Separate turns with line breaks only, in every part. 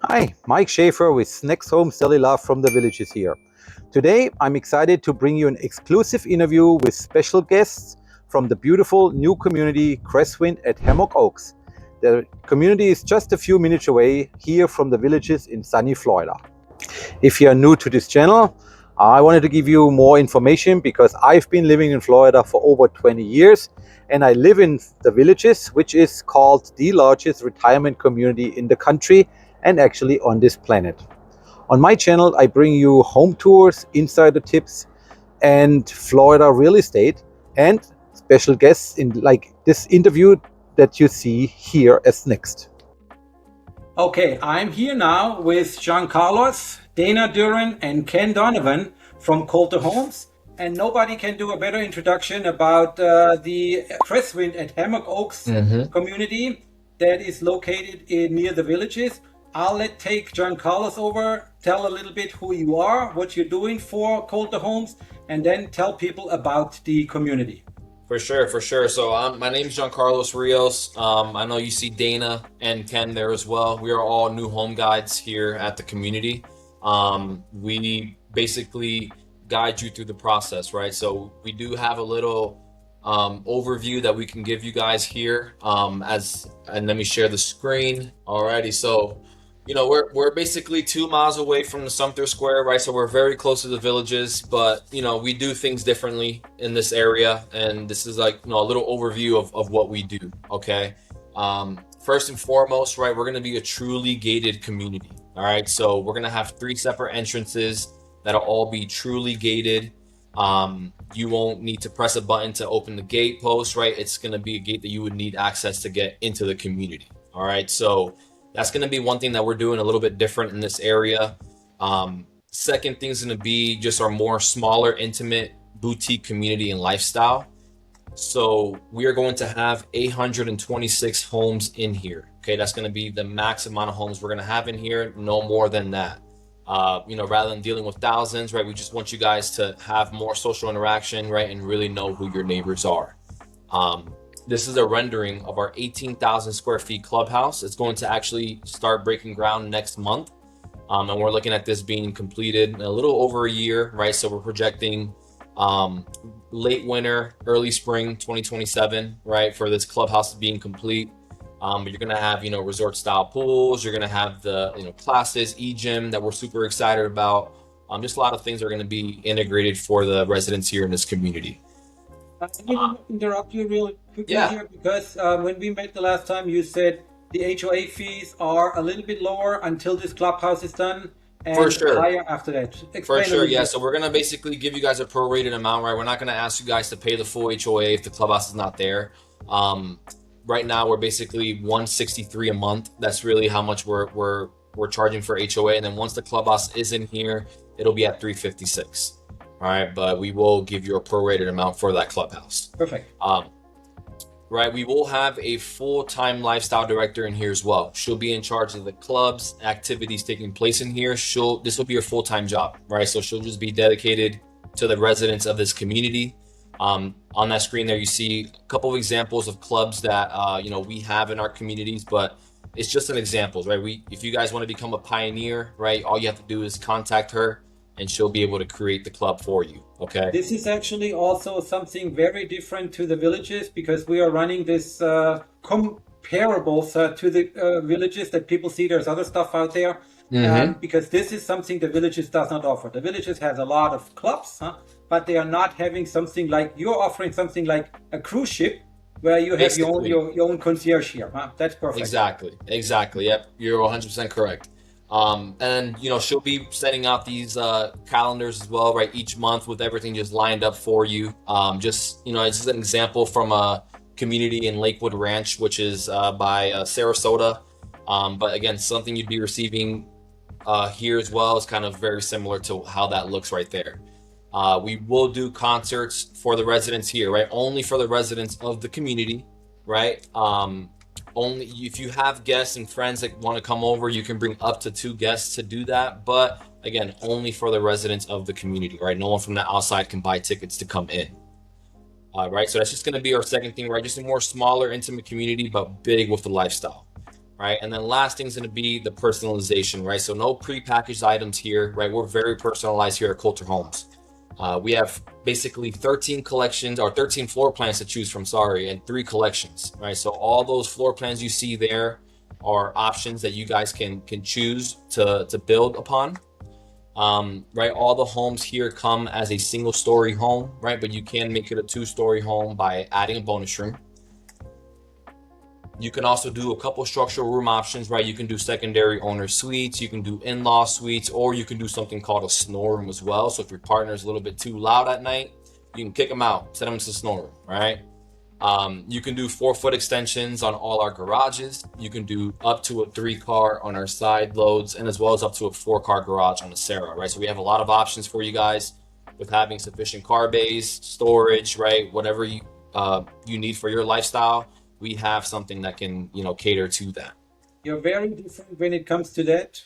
Hi, Mike Schaefer with Next Home Cellular from the Villages here. Today, I'm excited to bring you an exclusive interview with special guests from the beautiful new community Cresswind at Hammock Oaks. The community is just a few minutes away here from the Villages in sunny Florida. If you are new to this channel, I wanted to give you more information because I've been living in Florida for over 20 years and I live in the Villages, which is called the largest retirement community in the country and actually on this planet. On my channel, I bring you home tours, insider tips, and Florida real estate, and special guests in like this interview that you see here as next. Okay, I'm here now with Jean Carlos, Dana Duran, and Ken Donovan from Kolter Homes. And nobody can do a better introduction about the Cresswind at Hammock Oaks community that is located near the Villages. I'll take John Carlos over, tell a little bit who you are, what you're doing for Kolter Homes, and then tell people about the community.
For sure. So my name is John Carlos Rios. I know you see Dana and Ken there as well. We are all new home guides here at the community. We basically guide you through the process, right? So we do have a little overview that we can give you guys here. And let me share the screen. Alrighty, so we're basically 2 miles away from the Sumter Square, right? So we're very close to the Villages, but we do things differently in this area, and this is like a little overview of what we do. Okay, first and foremost, right, we're going to be a truly gated community. All right, so we're going to have 3 separate entrances that'll all be truly gated. You won't need to press a button to open the gate post, right? It's going to be a gate that you would need access to get into the community. All right, so that's going to be one thing that we're doing a little bit different in this area. Second thing is going to be just our more smaller, intimate boutique community and lifestyle. So we are going to have 826 homes in here. Okay, that's going to be the max amount of homes we're going to have in here, no more than that. Rather than dealing with thousands, right? We just want you guys to have more social interaction, right? And really know who your neighbors are. This is a rendering of our 18,000 square feet clubhouse. It's going to actually start breaking ground next month. And we're looking at this being completed in a little over a year, right? So we're projecting late winter, early spring 2027, right? For this clubhouse being complete. But you're going to have, resort style pools. You're going to have the, classes, e-gym that we're super excited about. Just a lot of things are going to be integrated for the residents here in this community.
Can you interrupt you real quickly here? Because when we met the last time, you said the HOA fees are a little bit lower until this clubhouse is done. And
for sure.
Higher after that.
For sure, yeah. So we're going to basically give you guys a prorated amount, right? We're not going to ask you guys to pay the full HOA if the clubhouse is not there. Right now, we're basically $163 a month. That's really how much we're charging for HOA. And then once the clubhouse is in here, it'll be at $356. All right, but we will give you a prorated amount for that clubhouse.
Perfect.
Right, we will have a full-time lifestyle director in here as well. She'll be in charge of the clubs, activities taking place in here. This will be her full-time job, right? So she'll just be dedicated to the residents of this community. On that screen there, you see a couple of examples of clubs that we have in our communities, but it's just an examples, right? If you guys want to become a pioneer, right, all you have to do is contact her, and she'll be able to create the club for you. Okay.
This is actually also something very different to the Villages because we are running this comparables to the Villages that people see. There's other stuff out there because this is something the Villages does not offer. The Villages has a lot of clubs, but they are not having something like you're offering something like a cruise ship where you have your own concierge here. That's perfect.
Exactly. Yep, you're 100% correct. And she'll be sending out these calendars as well, right, each month with everything just lined up for you. It's just an example from a community in Lakewood Ranch, which is by Sarasota. But again, something you'd be receiving here as well is kind of very similar to how that looks right there. We will do concerts for the residents here, right? Only for the residents of the community, right? Only if you have guests and friends that want to come over, you can bring up to 2 guests to do that. But again, only for the residents of the community, right? No one from the outside can buy tickets to come in. Right, so that's just going to be our second thing, right? Just a more smaller, intimate community, but big with the lifestyle. right? And then last thing's going to be the personalization, right? So no prepackaged items here, right? We're very personalized here at Kolter Homes. We have basically 13 collections or 13 floor plans to choose from, sorry, and 3 collections, right? So all those floor plans you see there are options that you guys can choose to build upon. Right, all the homes here come as a single story home, right? But you can make it a 2-story home by adding a bonus room. You can also do a couple structural room options, right? You can do secondary owner suites, you can do in-law suites, or you can do something called a snore room as well. So if your partner is a little bit too loud at night, you can kick them out, send them to the snore room, right? You can do 4-foot extensions on all our garages. You can do up to a 3-car on our side loads, and as well as up to a 4-car garage on the Sarah, right? So we have a lot of options for you guys with having sufficient car bays, storage, right? Whatever you need for your lifestyle, we have something that can, cater to that.
You're very different when it comes to that.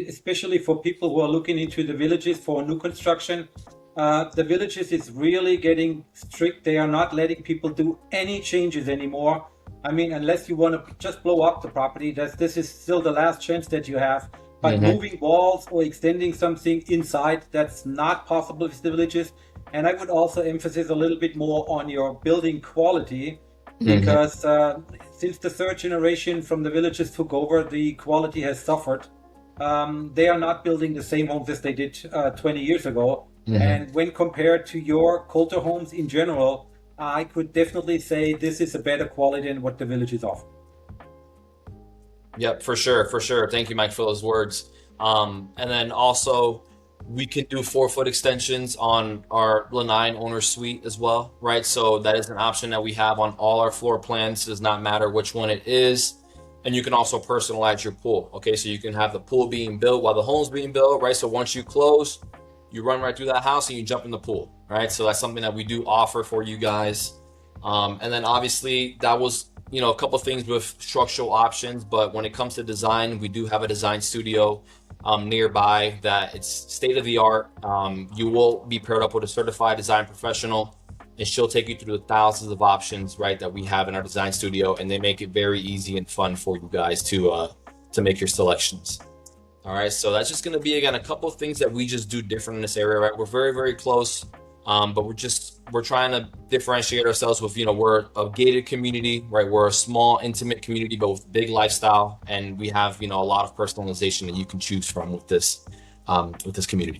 Especially for people who are looking into the villages for new construction, the villages is really getting strict. They are not letting people do any changes anymore. Unless you want to just blow up the property, this is still the last chance that you have. But moving walls or extending something inside, that's not possible with the villages. And I would also emphasize a little bit more on your building quality, because since the 3rd generation from the villages took over, the quality has suffered. They are not building the same homes as they did 20 years ago. And when compared to your Kolter homes in general, I could definitely say this is a better quality than what the villages offer.
Yep, for sure. Thank you, Mike, for those words. And then also, we can do 4-foot extensions on our lanai owner suite as well, right? So that is an option that we have on all our floor plans. It does not matter which one it is. And you can also personalize your pool, okay? So you can have the pool being built while the home's being built, right? So once you close, you run right through that house and you jump in the pool, right? So that's something that we do offer for you guys. And then obviously that was, a couple things with structural options, but when it comes to design, we do have a design studio nearby that it's state of the art. You will be paired up with a certified design professional, and she'll take you through the thousands of options, right, that we have in our design studio, and they make it very easy and fun for you guys to make your selections. All right, so that's just going to be, again, a couple of things that we just do different in this area, right? We're very, very close, but we're trying to differentiate ourselves with, we're a gated community, right? We're a small, intimate community, but with big lifestyle, and we have, a lot of personalization that you can choose from with this community.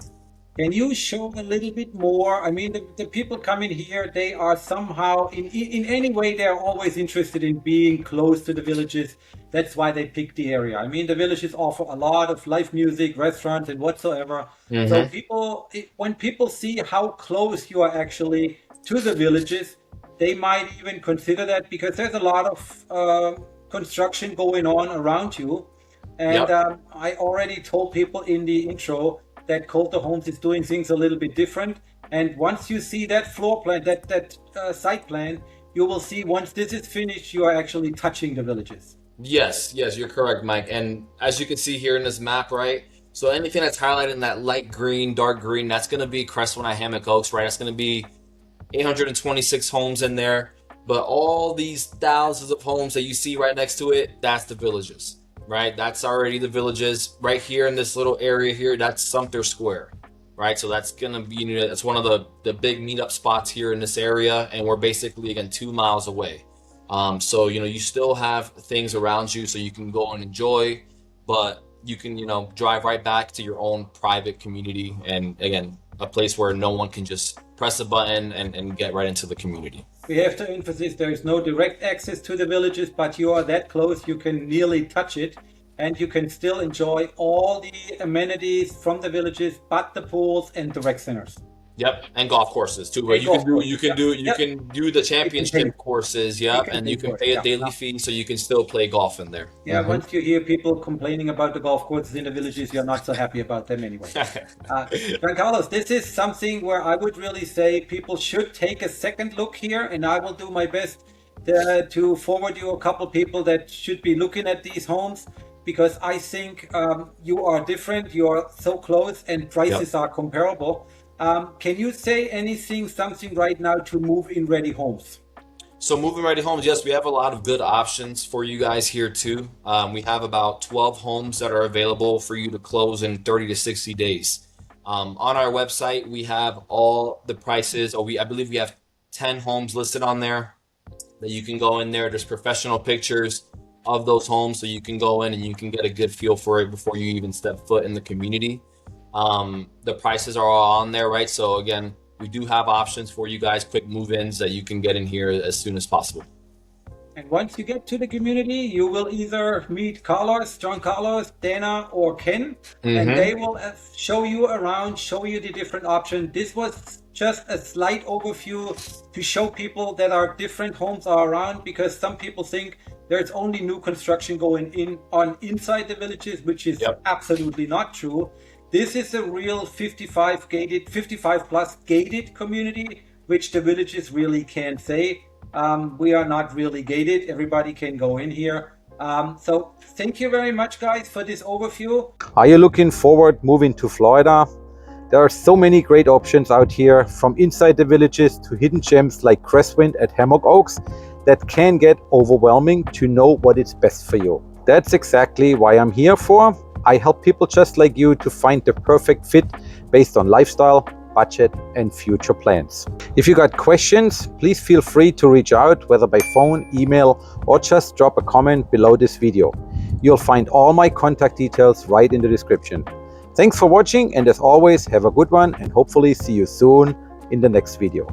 Can you show a little bit more? The people coming here, they are somehow, in any way, they're always interested in being close to the villages. That's why they pick the area. The villages offer a lot of live music, restaurants, and whatsoever. So when people see how close you are actually to the villages, they might even consider that, because there's a lot of construction going on around you. And I already told people in the intro that Kolter Homes is doing things a little bit different. And once you see that floor plan, that site plan, you will see once this is finished, you are actually touching the villages.
Yes, you're correct, Mike. And as you can see here in this map, right? So anything that's highlighted in that light green, dark green, that's going to be Cresswind, Hammock Oaks, right? That's going to be 826 homes in there. But all these thousands of homes that you see right next to it, that's the villages. Right, that's already the villages. Right here in this little area here, that's Sumter Square, right? So that's gonna be, that's one of the big meetup spots here in this area, and we're basically, again, 2 miles away. So you still have things around you, so you can go and enjoy, but you can drive right back to your own private community, and again, a place where no one can just press a button and get right into the community.
We have to emphasize there is no direct access to the villages, but you are that close, you can nearly touch it, and you can still enjoy all the amenities from the villages, but the pools and the rec centers.
Yep, and golf courses too. Right? You can do the championship courses. Yep, and you can pay a daily fee, so you can still play golf in there.
Yeah, once you hear people complaining about the golf courses in the villages, you're not so happy about them anyway. Giancarlo, this is something where I would really say people should take a second look here, and I will do my best to forward you a couple people that should be looking at these homes, because I think you are different, you are so close, and prices are comparable. Can you say something right now to move in ready homes?
So moving ready homes, yes, we have a lot of good options for you guys here too. We have about 12 homes that are available for you to close in 30 to 60 days. On our website, we have all the prices, I believe we have 10 homes listed on there that you can go in there. There's professional pictures of those homes, so you can go in and you can get a good feel for it before you even step foot in the community. The prices are all on there, right? So again, we do have options for you guys, quick move-ins that you can get in here as soon as possible.
And once you get to the community, you will either meet Carlos, John Carlos, Dana, or Ken, and they will show you around, show you the different options. This was just a slight overview to show people that our different homes are around, because some people think there's only new construction going on inside the villages, which is absolutely not true. This is a real 55 plus gated community, which the villages really can't say. We are not really gated. Everybody can go in here. So thank you very much, guys, for this overview. Are you looking forward moving to Florida? There are so many great options out here, from inside the villages to hidden gems like Cresswind at Hammock Oaks, that can get overwhelming to know what is best for you. That's exactly why I'm here for. I help people just like you to find the perfect fit based on lifestyle, budget, and future plans. If you got questions, please feel free to reach out, whether by phone, email, or just drop a comment below this video. You'll find all my contact details right in the description. Thanks for watching, and as always, have a good one, and hopefully see you soon in the next video.